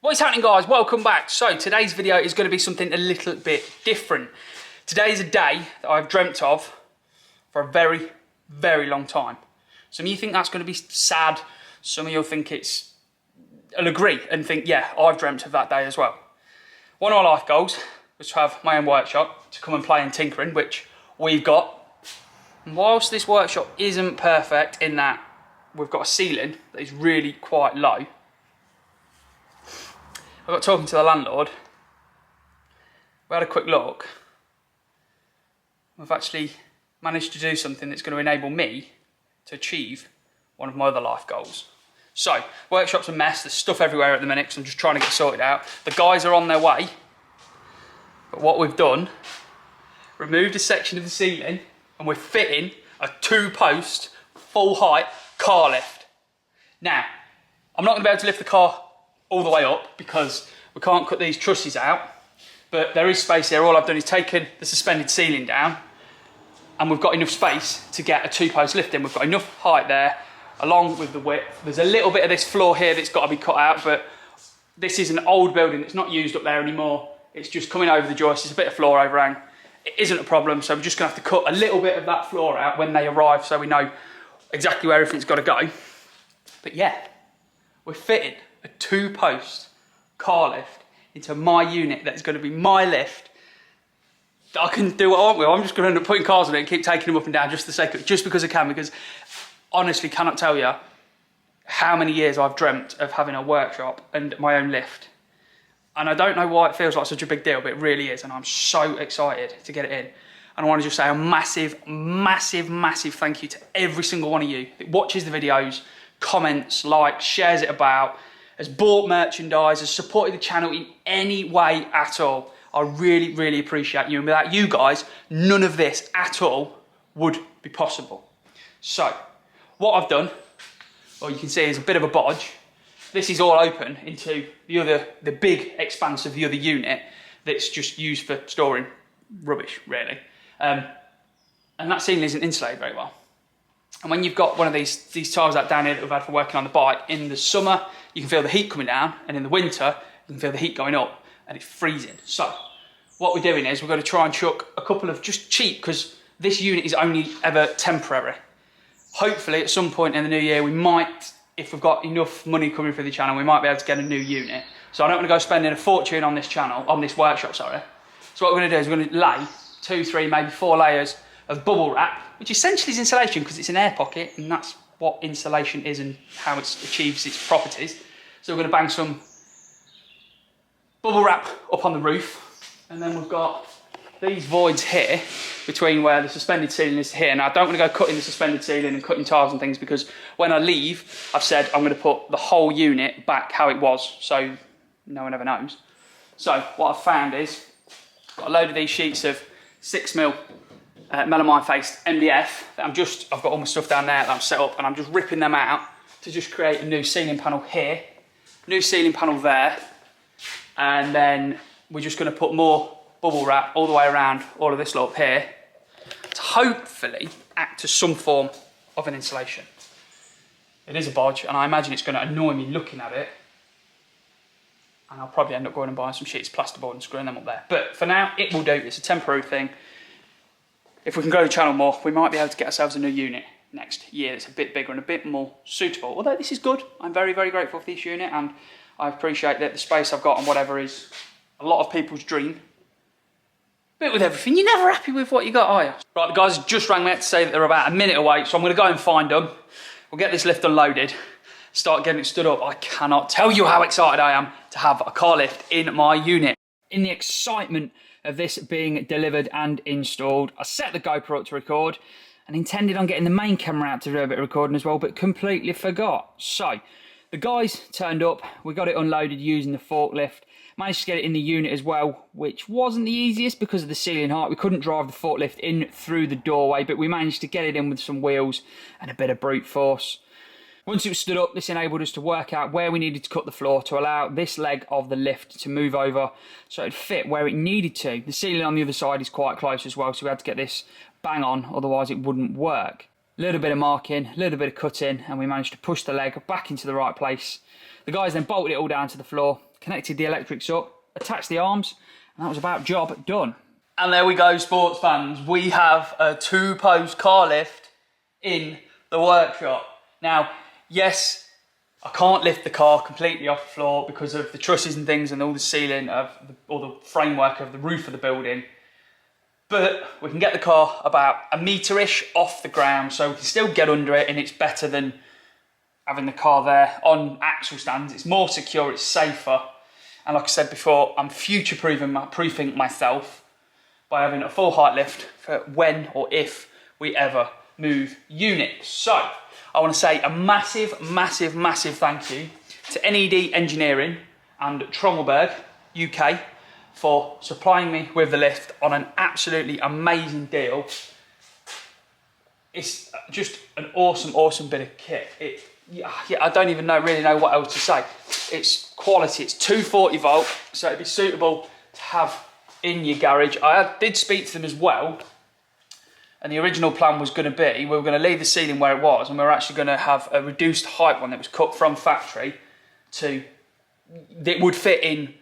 What is happening, guys? Welcome back. So today's video is going to be something a little bit different. Today is a day that I've dreamt of for a very, very long time. Some of you think that's going to be sad. Some of you think I'll agree and think, yeah, I've dreamt of that day as well. One of my life goals was to have my own workshop to come and play in tinkering, which we've got. And whilst this workshop isn't perfect in that we've got a ceiling that is really quite low, I got talking to the landlord. We had a quick look. We've actually managed to do something that's going to enable me to achieve one of my other life goals. So, workshop's a mess, there's stuff everywhere at the minute because I'm just trying to get sorted out. The guys are on their way, but what we've done, removed a section of the ceiling and we're fitting a 2-post, full height car lift. Now, I'm not going to be able to lift the car all the way up because we can't cut these trusses out, but there is space here. All I've done is taken the suspended ceiling down and we've got enough space to get a 2-post lift in. We've got enough height there along with the width. There's a little bit of this floor here that's got to be cut out, but this is an old building that's not used up there anymore. It's just coming over the joist. It's a bit of floor overhang. It isn't a problem, so we're just going to have to cut a little bit of that floor out when they arrive so we know exactly where everything's got to go. But yeah, we're fitting a 2-post car lift into my unit that's going to be my lift. I can do what I want with. I'm just going to end up putting cars on it and keep taking them up and down just for the sake of it, just because I can, because honestly cannot tell you how many years I've dreamt of having a workshop and my own lift. And I don't know why it feels like such a big deal, but it really is, and I'm so excited to get it in. And I want to just say a massive, massive, massive thank you to every single one of you that watches the videos, comments, likes, shares it about, has bought merchandise, has supported the channel in any way at all. I really, really appreciate you. And without you guys, none of this at all would be possible. So, what I've done, well, you can see is a bit of a bodge. This is all open into the big expanse of the other unit that's just used for storing rubbish, really. And that ceiling isn't insulated very well. And when you've got one of these tiles out down here that we've had for working on the bike, in the summer, you can feel the heat coming down, and in the winter, you can feel the heat going up, and it's freezing. So, what we're doing is we're going to try and chuck a couple of just cheap, because this unit is only ever temporary. Hopefully, at some point in the new year, we might, if we've got enough money coming through the channel, we might be able to get a new unit. So I don't want to go spending a fortune on this channel, on this workshop, sorry. So what we're going to do is we're going to lay 2, 3, maybe 4 layers of bubble wrap, which essentially is insulation because it's an air pocket, and that's what insulation is and how it achieves its properties. So we're going to bang some bubble wrap up on the roof, and then we've got these voids here between where the suspended ceiling is here. Now I don't want to go cutting the suspended ceiling and cutting tiles and things, because when I leave, I've said I'm going to put the whole unit back how it was, so no one ever knows. So what I've found is I've got a load of these sheets of 6mm melamine faced MDF that I've got all my stuff down there that I'm set up, and I'm just ripping them out to just create a new ceiling panel here, new ceiling panel there, and then we're just going to put more bubble wrap all the way around all of this lot up here to hopefully act as some form of an insulation. It is a bodge, and I imagine it's going to annoy me looking at it, and I'll probably end up going and buying some sheets of plasterboard and screwing them up there. But for now, it will do. It's a temporary thing. If we can grow the channel more, we might be able to get ourselves a new unit next year that's a bit bigger and a bit more suitable. Although this is good. I'm very, very grateful for this unit, and I appreciate that the space I've got and whatever is a lot of people's dream. But with everything, you're never happy with what you got, are you? Right, the guys just rang me to say that they're about a minute away, so I'm going to go and find them. We'll get this lift unloaded, start getting it stood up. I cannot tell you how excited I am to have a car lift in my unit. In the excitement of this being delivered and installed, I set the GoPro up to record and intended on getting the main camera out to do a bit of recording as well, but completely forgot. So, the guys turned up, we got it unloaded using the forklift, managed to get it in the unit as well, which wasn't the easiest because of the ceiling height. We couldn't drive the forklift in through the doorway, but we managed to get it in with some wheels and a bit of brute force. Once it was stood up, this enabled us to work out where we needed to cut the floor to allow this leg of the lift to move over so it'd fit where it needed to. The ceiling on the other side is quite close as well, so we had to get this bang on, otherwise it wouldn't work. A little bit of marking, a little bit of cutting, and we managed to push the leg back into the right place. The guys then bolted it all down to the floor, connected the electrics up, attached the arms, and that was about job done. And there we go, sports fans. We have a 2-post car lift in the workshop. Now, yes, I can't lift the car completely off the floor because of the trusses and things and all the ceiling of all the framework of the roof of the building. But we can get the car about a metre-ish off the ground, so we can still get under it, and it's better than having the car there on axle stands. It's more secure, it's safer. And like I said before, I'm future-proofing myself by having a full height lift for when or if we ever move units. So I want to say a massive, massive, massive thank you to NED Engineering and Trommelberg UK for supplying me with the lift on an absolutely amazing deal. It's just an awesome, awesome bit of kit. Yeah, I don't even really know what else to say. It's quality, it's 240 volt, so it'd be suitable to have in your garage. I did speak to them as well, and the original plan was going to be, we were going to leave the ceiling where it was, and we were actually going to have a reduced height one that was cut from factory that would fit in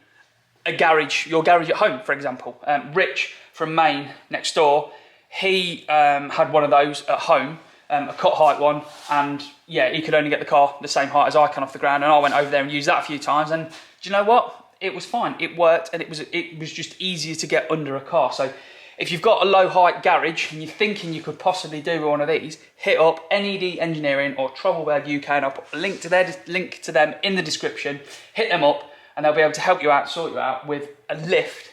a garage, your garage at home, for example. Rich from Maine next door, he had one of those at home, a cut height one, and yeah, he could only get the car the same height as I can off the ground, and I went over there and used that a few times, and do you know what? It was fine, it worked, and it was just easier to get under a car. So if you've got a low height garage and you're thinking you could possibly do one of these, hit up NED Engineering or Trommelberg UK, and I'll put a link to them in the description. Hit them up and they'll be able to help you out, sort you out with a lift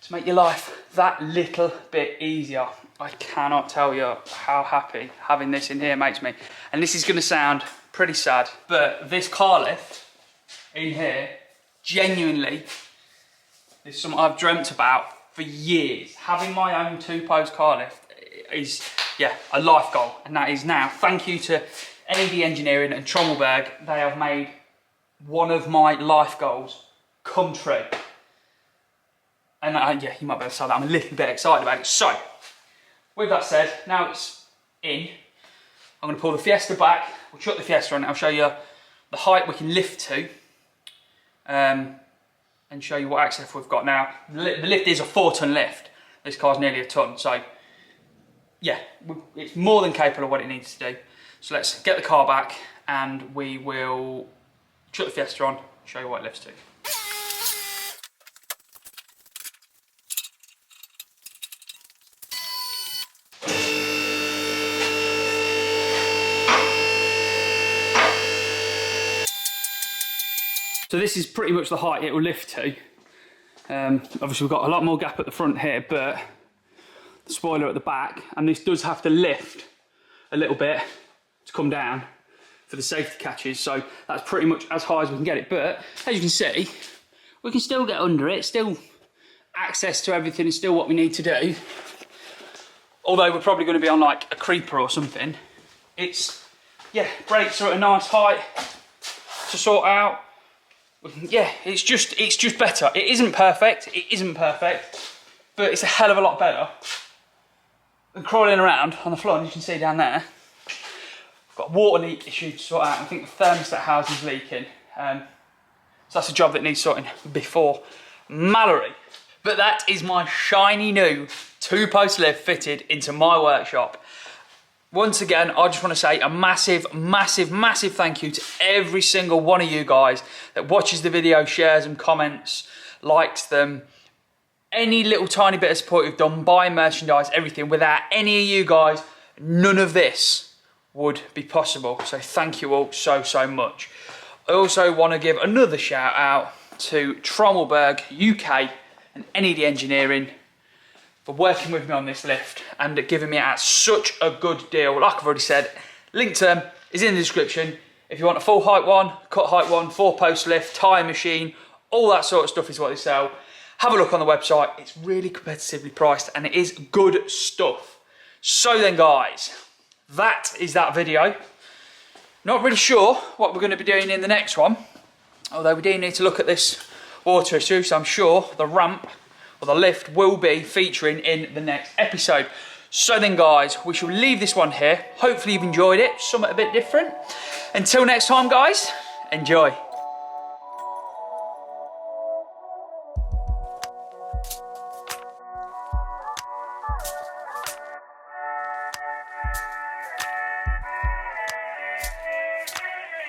to make your life that little bit easier. I cannot tell you how happy having this in here makes me. And this is going to sound pretty sad, but this car lift in here, genuinely, is something I've dreamt about for years. Having my own 2-post car lift is, yeah, a life goal, and that is now. Thank you to NED Engineering and Trommelberg. They have made one of my life goals come true. And yeah, you might be able to tell that I'm a little bit excited about it. So, with that said, now it's in, I'm going to pull the Fiesta back, we'll chuck the Fiesta on, I'll show you the height we can lift to, and show you what access we've got now. The lift is a 4-ton lift, this car's nearly a ton, so yeah, it's more than capable of what it needs to do. So let's get the car back and we will chuck the Fiesta on, show you what it lifts to. So this is pretty much the height it will lift to. Obviously we've got a lot more gap at the front here, but the spoiler at the back, and this does have to lift a little bit to come down for the safety catches, so that's pretty much as high as we can get it. But as you can see, we can still get under it, still access to everything is still what we need to do. Although we're probably going to be on like a creeper or something. It's, yeah, brakes are at a nice height to sort out. Yeah, it's just better. It isn't perfect, but it's a hell of a lot better than crawling around on the floor. And you can see down there, I've got a water leak issue to sort out. I think the thermostat housing is leaking. So that's a job that needs sorting before Mallory. But that is my shiny new 2-post lift fitted into my workshop. Once again, I just want to say a massive, massive, massive thank you to every single one of you guys that watches the video, shares and comments, likes them. Any little tiny bit of support you've done, buying merchandise, everything. Without any of you guys, none of this would be possible. So thank you all so, so much. I also want to give another shout out to Trommelberg UK and NED Engineering for working with me on this lift and giving me out such a good deal. Like I've already said, link to them is in the description. If you want a full height one, cut height one, 4-post lift, tyre machine, all that sort of stuff is what they sell. Have a look on the website. It's really competitively priced and it is good stuff. So then guys, that is that video. Not really sure what we're going to be doing in the next one, although we do need to look at this water issue, so I'm sure the ramp or the lift will be featuring in the next episode. So then guys, we shall leave this one here. Hopefully you've enjoyed it, something a bit different. Until next time guys, enjoy.